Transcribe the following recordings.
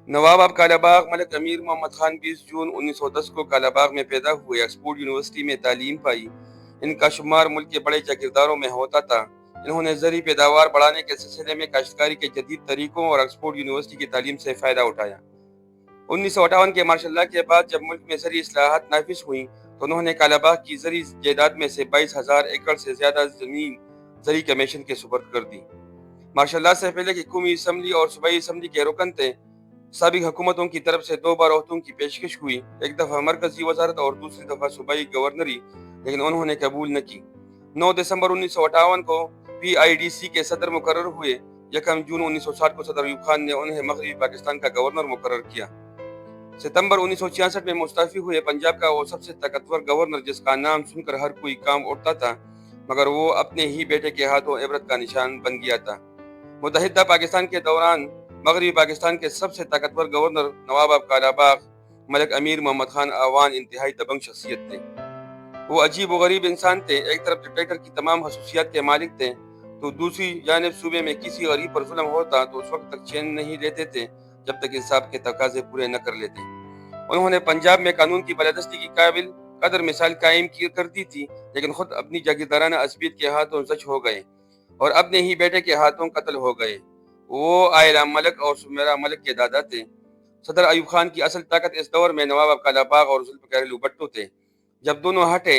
نواب of Kala Bagh ملک امیر محمد خان 20 جون 1910 کو کالا باغ میں پیدا ہوئے۔ آکسفورڈ یونیورسٹی میں تعلیم پائی۔ ان کا شمار ملک کے بڑے جاگیرداروں میں ہوتا تھا۔ انہوں نے زرعی پیداوار بڑھانے کے سلسلے میں کاشتکاری کے جدید طریقوں اور آکسفورڈ یونیورسٹی کی تعلیم سے فائدہ اٹھایا۔ 1958 کے مارشل لا کے بعد جب ملک میں زرعی اصلاحات نافذ ہوئیں تو انہوں نے کالا باغ کی زرعی جائیداد میں سے 22,000 ایکڑ سے زیادہ زمین زرعی کمیشن کے سپرد کر دی۔ مارشل لا سے پہلے قومی اسمبلی اور صوبائی اسمبلی کے رکن تھے۔ سابق حکومتوں کی طرف سے 2 بار عہدوں کی پیشکش ہوئی، ایک دفعہ مرکزی وزارت اور دوسری دفعہ صوبائی گورنری، لیکن انہوں نے قبول نہ کی۔ 9 دسمبر 1958 کو PIDC کے صدر مقرر ہوئے۔ 1 جون 1960 کو صدر ایوب خان نے انہیں مغربی پاکستان کا گورنر مقرر کیا۔ ستمبر 1966 میں مستعفی ہوئے پنجاب کا وہ سب سے طاقتور گورنر جس کا نام سن کر ہر کوئی کام اٹھتا تھا، مگر وہ اپنے ہی بیٹے کے ہاتھوں عبرت کا نشان بن گیا تھا۔ متحدہ پاکستان کے دوران مغربی پاکستان کے سب سے طاقتور governor Nawab of Kala Bagh ملک امیر محمد خان آوان انتہائی دبنگ شخصیت تھے۔ وہ عجیب و غریب انسان تھے۔ ایک طرف ڈکٹیٹر کی تمام خصوصیات کے مالک تھے تو دوسری جانب صوبے میں کسی غریب پر ظلم ہوتا تو اس وقت تک چین نہیں لیتے تھے جب تک انصاف کے تقاضے پورے نہ کر لیتے۔ انہوں نے پنجاب میں قانون کی بالادستی کی قابل قدر مثال قائم کر دی تھی، لیکن خود اپنی جاگیردارانہ عصبیت کے ہاتھوں زچ ہو گئے اور اپنے ہی بیٹے کے ہاتھوں قتل ہو گئے۔ وہ عائلہ ملک اور سمیرہ ملک کے دادا تھے۔ صدر ایوب خان کی اصل طاقت اس دور میں نواب آف کالا باغ اور ذوالفقار علی بھٹو تھے۔ جب دونوں ہٹے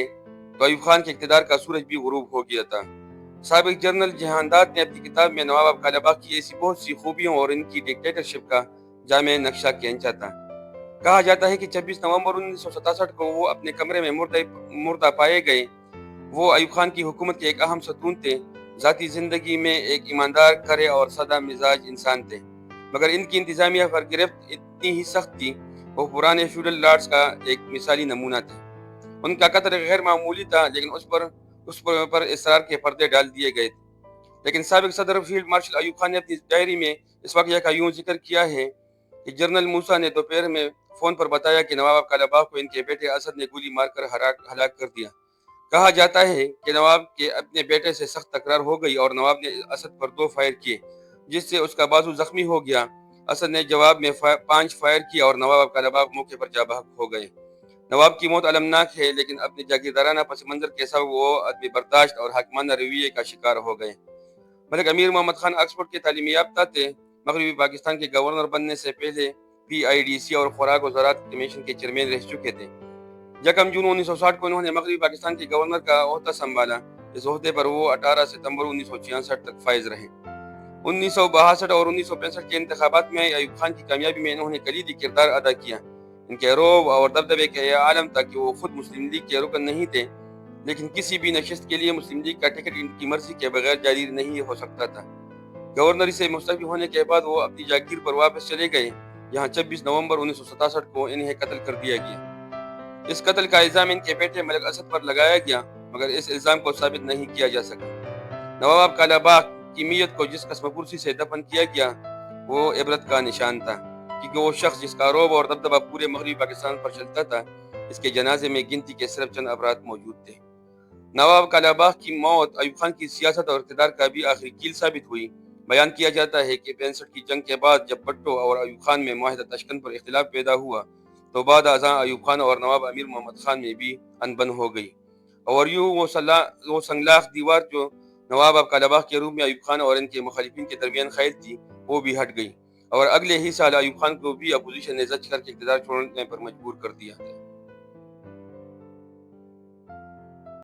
تو ایوب خان کے اقتدار کا سورج بھی غروب ہو گیا تھا۔ سابق جنرل جہانداد نے اپنی کتاب میں نواب آف کالا باغ کی ایسی بہت سی خوبیوں اور ان کی ڈکٹیٹرشپ کا جامع نقشہ کھینچا تھا۔ کہا جاتا ہے کہ 26 نومبر 1967 کو وہ اپنے کمرے میں مردہ پائے گئے۔ وہ ایوب خان کی حکومت کے ایک اہم ستون تھے۔ ذاتی زندگی میں ایک ایماندار، کھرے اور سادہ مزاج انسان تھے، مگر ان کی انتظامیہ پر گرفت اتنی ہی سخت تھی۔ وہ پرانے فیوڈل لارڈز کا ایک مثالی نمونہ تھے۔ ان کا قتل غیر معمولی تھا، لیکن اس پر اسرار کے پردے ڈال دیے گئے تھے۔ لیکن سابق صدر فیلڈ مارشل ایوب خان نے اپنی ڈائری میں اس واقعہ کا یوں ذکر کیا ہے کہ جنرل موسیٰ نے دوپہر میں فون پر بتایا کہ نواب آف کالا باغ کو ان کے بیٹے اسد نے گولی مار کر ہلاک کر دیا۔ کہا جاتا ہے کہ نواب کے اپنے بیٹے سے سخت تکرار ہو گئی اور نواب نے اسد پر 2 فائر کیے، جس سے اس کا بازو زخمی ہو گیا۔ اسد نے جواب میں 5 فائر کیا اور نواب آف کالا باغ موقع پر جاں بحق ہو گئے۔ نواب کی موت المناک ہے، لیکن اپنی جاگیردارانہ پس منظر کے سبب وہ عدم برداشت اور حاکمانہ رویے کا شکار ہو گئے۔ ملک امیر محمد خان آکسفورڈ کے تعلیمی یافتہ تھے۔ مغربی پاکستان کے گورنر بننے سے پہلے PIDC اور خوراک و زراعت کمیشن کے چیئرمین رہ چکے تھے۔ 1 جون 1960 کو انہوں نے مغربی پاکستان کے گورنر کا عہدہ سنبھالا۔ اس عہدے پر وہ 18 ستمبر 1966 تک فائز رہے۔ 1962 اور 1965 کے انتخابات میں ایوب خان کی کامیابی میں انہوں نے کلیدی کردار ادا کیا۔ ان کے رعب اور دبدبے کا یہ عالم تھا کہ وہ خود مسلم لیگ کے رکن نہیں تھے، لیکن کسی بھی نشست کے لیے مسلم لیگ کا ٹکٹ ان کی مرضی کے بغیر جاری نہیں ہو سکتا تھا۔ گورنری سے مستعفی ہونے کے بعد وہ اپنی جاگیر پر واپس چلے گئے، جہاں 26 نومبر 1967 کو انہیں قتل کر دیا گیا۔ اس قتل کا الزام ان کے بیٹے ملک اسد پر لگایا گیا، مگر اس الزام کو ثابت نہیں کیا جا سکا۔ نواب آف کالا باغ کی میت کو جس قسم پرسی سے دفن کیا گیا وہ عبرت کا نشان تھا، کیونکہ وہ شخص جس کا رعب اور دبدبہ پورے مغربی پاکستان پر چلتا تھا، اس کے جنازے میں گنتی کے صرف چند افراد موجود تھے۔ نواب کالا باغ کی موت ایوب خان کی سیاست اور اقتدار کا بھی آخری کیل ثابت ہوئی۔ بیان کیا جاتا ہے کہ 65 کی جنگ کے بعد جب بھٹو اور ایوب خان میں معاہدہ تشکن پر اختلاف پیدا ہوا تو بعد ازاں ایوب خان اور نواب امیر محمد خان میں بھی انبن ہو گئی، اور یوں وہ سنگلاخ دیوار جو نواب آف کالا باغ کے روپ میں ایوب خان اور ان کے مخالفین کے درمیان قائم تھی وہ بھی ہٹ گئی، اور اگلے ہی سال ایوب خان کو بھی اپوزیشن نے زچ کر کے اقتدار چھوڑنے پر مجبور کر دیا۔